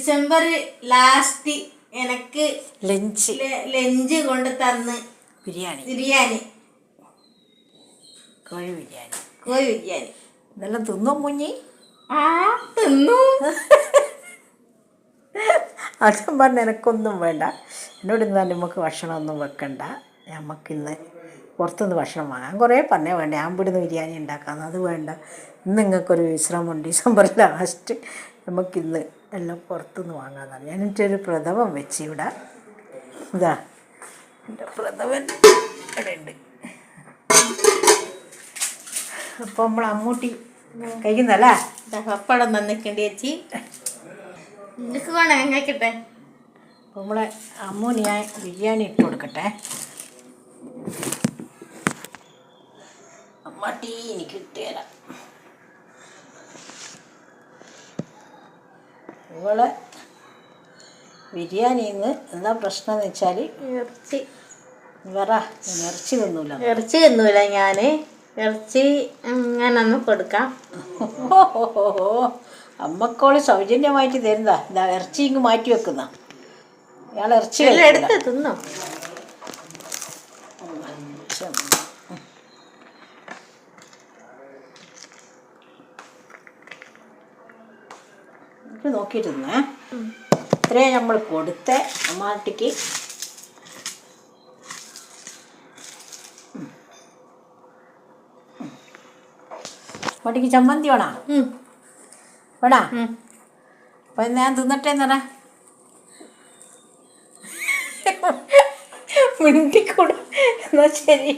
December last എനിക്ക് lunch കൊണ്ട് തന്ന് ബിരിയാണി കോഴി ബിരിയാണി ഇതെല്ലാം തിന്നോ മുഞ്ഞി? തിന്നു. അതും പറഞ്ഞ് എനക്കൊന്നും വേണ്ട, എന്നോട് ഇന്ന് നമുക്ക് ഭക്ഷണമൊന്നും വെക്കണ്ട, നമുക്കിന്ന് പുറത്തുനിന്ന് ഭക്ഷണം വാങ്ങാം. കുറേ പറഞ്ഞേ വേണ്ട, ഞാൻ ഇവിടുന്ന് ബിരിയാണി ഉണ്ടാക്കാമെന്ന്. അത് വേണ്ട, ഇന്ന് നിങ്ങൾക്കൊരു വിശ്രമമുണ്ട്, ഡിസംബർ ലാസ്റ്റ് നമുക്കിന്ന് എല്ലാം പുറത്തുനിന്ന് വാങ്ങാമെന്നാണ്. ഞാനെനിക്കൊരു പ്രഥമൻ വെച്ച് ഇവിടെ. ഇതാ എൻ്റെ പ്രഥമൻ ഇവിടെ ഉണ്ട്. അപ്പോൾ നമ്മൾ അമ്മൂട്ടി കഴിക്കുന്നല്ലേ? പപ്പടം തന്നിക്കേണ്ടി വെച്ച് എനിക്ക് വേണം കഴിക്കട്ടെ. അപ്പോൾ നമ്മളെ അമ്മൂന് ഞാൻ ബിരിയാണി ഇട്ട് കൊടുക്കട്ടെ. അമ്മാട്ടി എനിക്ക് ഇട്ടുതരാം. ഇവളെ ബിരിയാണിന്ന് എന്താ പ്രശ്നം എന്ന് വെച്ചാൽ ഇറച്ചി തിന്നൂല ഞാൻ. ഇറച്ചി അങ്ങനൊന്നും കൊടുക്കാം. അമ്മക്കോള് സൗജന്യമായിട്ട് തരുന്നതാ. ഇതാ ഇറച്ചി ഇങ്ങ് മാറ്റി വെക്കുന്ന ഇയാൾ ഇറച്ചി എടുത്ത് തിന്നോ. എനിക്ക് നോക്കിയിരുന്നേ, ഇത്രയും നമ്മൾ കൊടുത്ത അമ്മാട്ടിക്ക്. അമ്മാട്ടിക്ക് ചമ്മന്തി വേണോ? വേണോ? അപ്പം ഞാൻ തിന്നട്ടെ എന്ന് പറ. മിണ്ടിക്കൂടാ. എന്നാ ശരി.